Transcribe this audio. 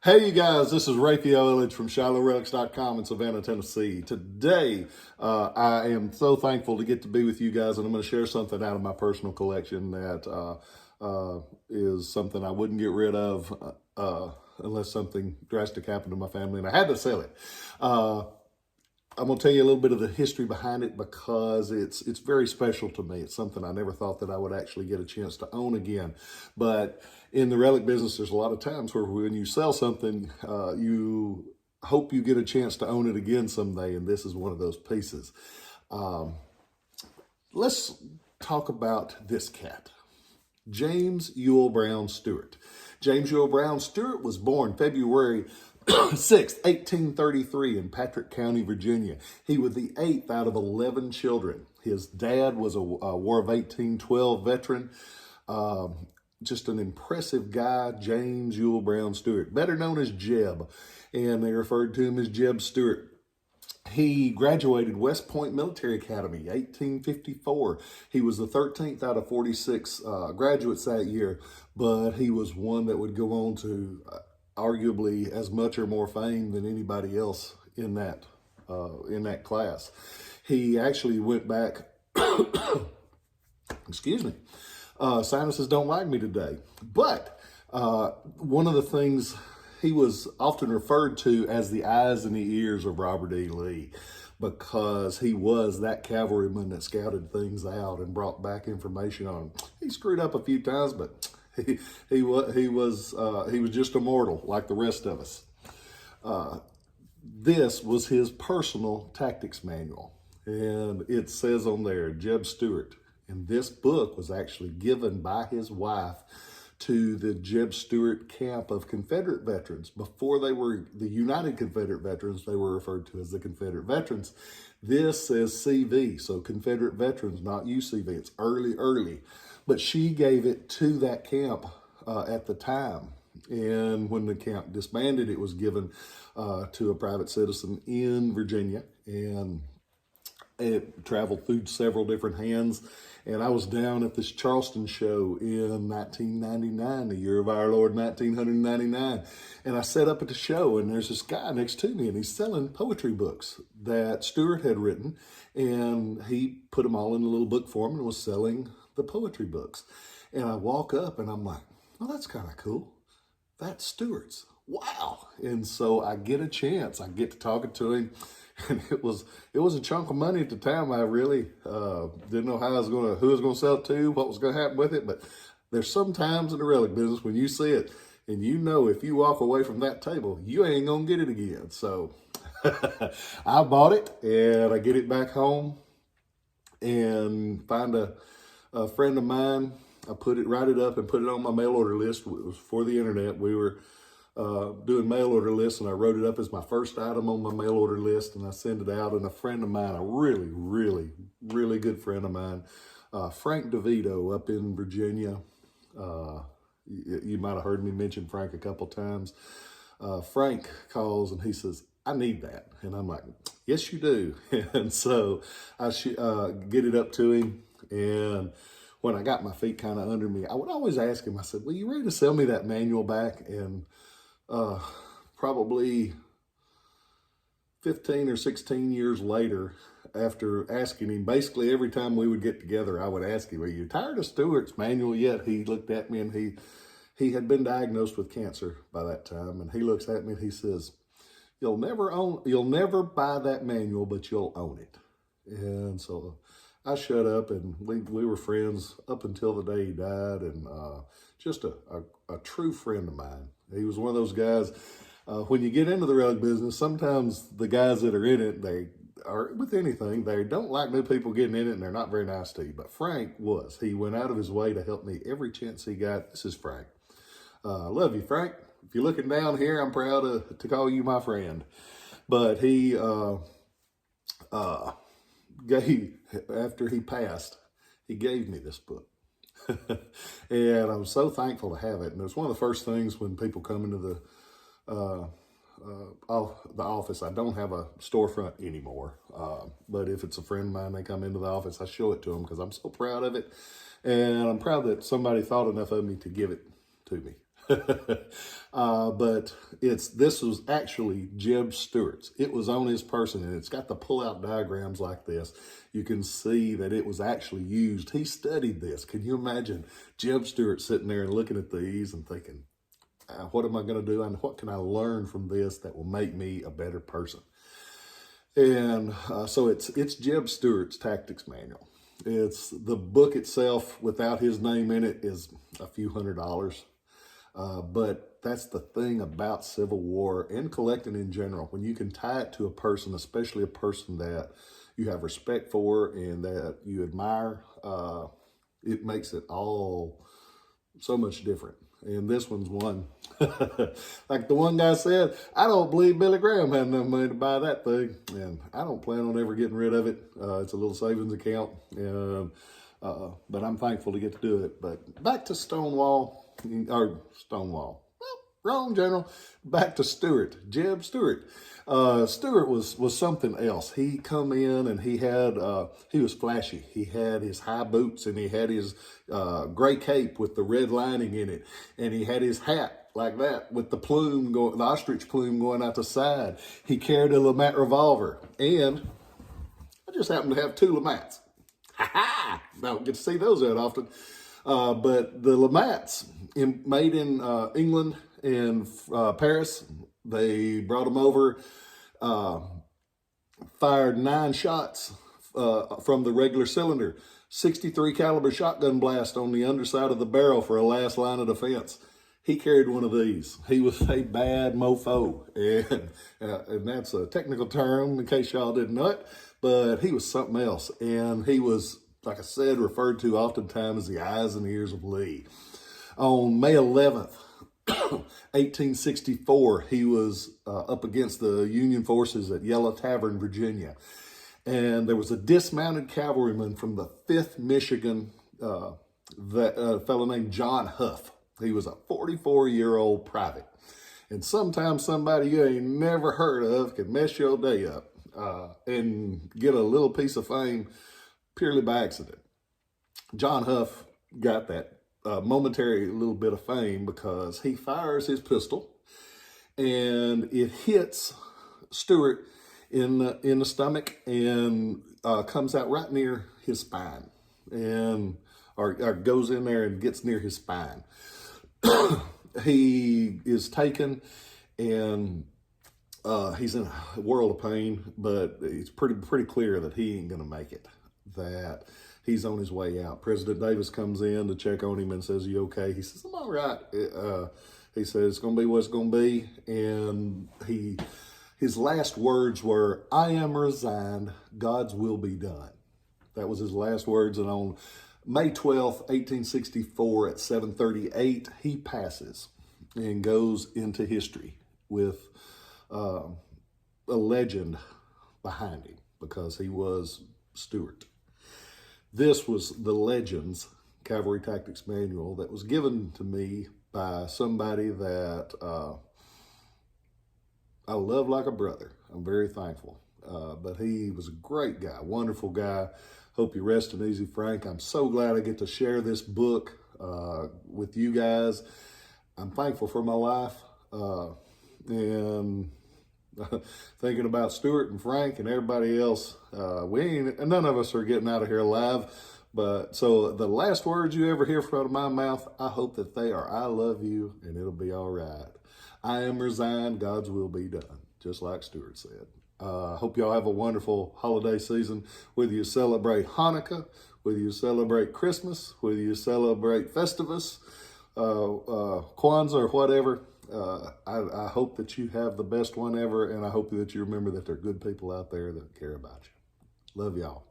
Hey, you guys, this is Rafael Eledge from Relics.com in Savannah, Tennessee. Today, I am so thankful to get to be with you guys, and I'm going to share something out of my personal collection that is something I wouldn't get rid of unless something drastic happened to my family, and I had to sell it. I'm going to tell you a little bit of the history behind it because it's very special to me. It's something I never thought that I would actually get a chance to own again. But in the relic business, there's a lot of times where when you sell something, you hope you get a chance to own it again someday, and this is one of those pieces. Let's talk about this cat, James Ewell Brown Stuart. James Ewell Brown Stuart was born February 6th, 1833 in Patrick County, Virginia. He was the 8th out of 11 children. His dad was a War of 1812 veteran. Just an impressive guy, James Ewell Brown Stuart, better known as Jeb, and they referred to him as Jeb Stuart. He graduated West Point Military Academy, 1854. He was the 13th out of 46 graduates that year, but he was one that would go on to arguably as much or more fame than anybody else in that class. He actually went back, excuse me, sinuses don't like me today, but one of the things, he was often referred to as the eyes and the ears of Robert E. Lee, because he was that cavalryman that scouted things out and brought back information on him. He screwed up a few times, but he was just a mortal like the rest of us. This was his personal tactics manual, and it says on there, Jeb Stuart. And this book was actually given by his wife to the Jeb Stuart camp of Confederate veterans. Before they were the United Confederate Veterans, they were referred to as the Confederate Veterans. This says CV, so Confederate Veterans, not UCV. It's early. But she gave it to that camp at the time. And when the camp disbanded, it was given to a private citizen in Virginia. And it traveled through several different hands. And I was down at this Charleston show in 1999, the year of our Lord, 1999. And I sat up at the show, and there's this guy next to me, and he's selling poetry books that Stuart had written. And he put them all in a little book form and was selling the poetry books. And I walk up, and I'm like, well, that's kind of cool. That's Stuart's. Wow. And so I get a chance. I get to talking to him. And it was a chunk of money at the time. I really didn't know who I was going to sell it to, what was going to happen with it. But there's some times in the relic business when you see it, and you know if you walk away from that table, you ain't going to get it again. So I bought it, and I get it back home and find a friend of mine. I write it up and put it on my mail order list. It was for the internet. We were doing mail order lists, and I wrote it up as my first item on my mail order list, and I send it out. And a friend of mine, a really good friend of mine, Frank DeVito up in Virginia. You might have heard me mention Frank a couple times. Frank calls and he says, I need that. And I'm like, yes, you do. And so I get it up to him. And when I got my feet kind of under me, I would always ask him, I said, well, you ready to sell me that manual back? And probably 15 or 16 years later, after asking him, basically every time we would get together, I would ask him, are you tired of Stuart's manual yet? He looked at me, and he had been diagnosed with cancer by that time. And he looks at me and he says, you'll never buy that manual, but you'll own it. And so I shut up, and we were friends up until the day he died, and just a true friend of mine. He was one of those guys, when you get into the relic business, sometimes the guys that are in it, they are, with anything, they don't like new people getting in it, and they're not very nice to you. But Frank was. He went out of his way to help me every chance he got. This is Frank. I love you, Frank. If you're looking down here, I'm proud to call you my friend. But he after he passed, he gave me this book. And I'm so thankful to have it. And it's one of the first things when people come into the office. I don't have a storefront anymore. But if it's a friend of mine, they come into the office, I show it to them because I'm so proud of it. And I'm proud that somebody thought enough of me to give it to me. But this was actually Jeb Stuart's. It was on his person, and it's got the pull-out diagrams like this. You can see that it was actually used. He studied this. Can you imagine Jeb Stuart sitting there and looking at these and thinking, what am I going to do, and what can I learn from this that will make me a better person? And so it's Jeb Stuart's Tactics Manual. It's the book itself, without his name in it, is a few $100s. But that's the thing about Civil War and collecting in general. When you can tie it to a person, especially a person that you have respect for and that you admire, it makes it all so much different. And this one's one. Like the one guy said, I don't believe Billy Graham had enough money to buy that thing. And I don't plan on ever getting rid of it. It's a little savings account. But I'm thankful to get to do it. But back to Stonewall. Well, wrong general. Back to Stuart, Jeb Stuart. Stuart was something else. He come in and he was flashy. He had his high boots and he had his gray cape with the red lining in it, and he had his hat like that with the plume the ostrich plume going out the side. He carried a LeMat revolver, and I just happen to have two LeMats. Ha ha! Don't get to see those that often. But the LeMats, made in England and Paris, they brought them over, fired 9 shots from the regular cylinder, 63 caliber shotgun blast on the underside of the barrel for a last line of defense. He carried one of these. He was a bad mofo, and that's a technical term in case y'all didn't know it, but he was something else. And he was, like I said, referred to oftentimes as the eyes and ears of Lee. On May 11th, 1864, he was up against the Union forces at Yellow Tavern, Virginia. And there was a dismounted cavalryman from the 5th Michigan, a fellow named John Huff. He was a 44-year-old private. And sometimes somebody you ain't never heard of can mess your day up and get a little piece of fame purely by accident. John Huff got that momentary little bit of fame because he fires his pistol and it hits Stuart in the stomach and comes out right near his spine, or goes in there and gets near his spine. He is taken, and he's in a world of pain, but it's pretty clear that he ain't gonna make it, that he's on his way out. President Davis comes in to check on him and says, "You okay?" He says, "I'm all right." He says, "It's gonna be what it's gonna be," and his last words were, "I am resigned, God's will be done." That was his last words, and on May 12th, 1864 at 7:38, he passes and goes into history with a legend behind him because he was Stuart. This was the Legends Cavalry Tactics Manual that was given to me by somebody that I love like a brother. I'm very thankful. But he was a great guy, wonderful guy. Hope you rest in easy, Frank. I'm so glad I get to share this book with you guys. I'm thankful for my life. And thinking about Stuart and Frank and everybody else, none of us are getting out of here alive. But so the last words you ever hear from my mouth, I hope that they are, "I love you and it'll be all right. I am resigned, God's will be done," just like Stuart said. Hope y'all have a wonderful holiday season, whether you celebrate Hanukkah, whether you celebrate Christmas, whether you celebrate Festivus, Kwanzaa, or whatever. I hope that you have the best one ever, and I hope that you remember that there are good people out there that care about you. Love y'all.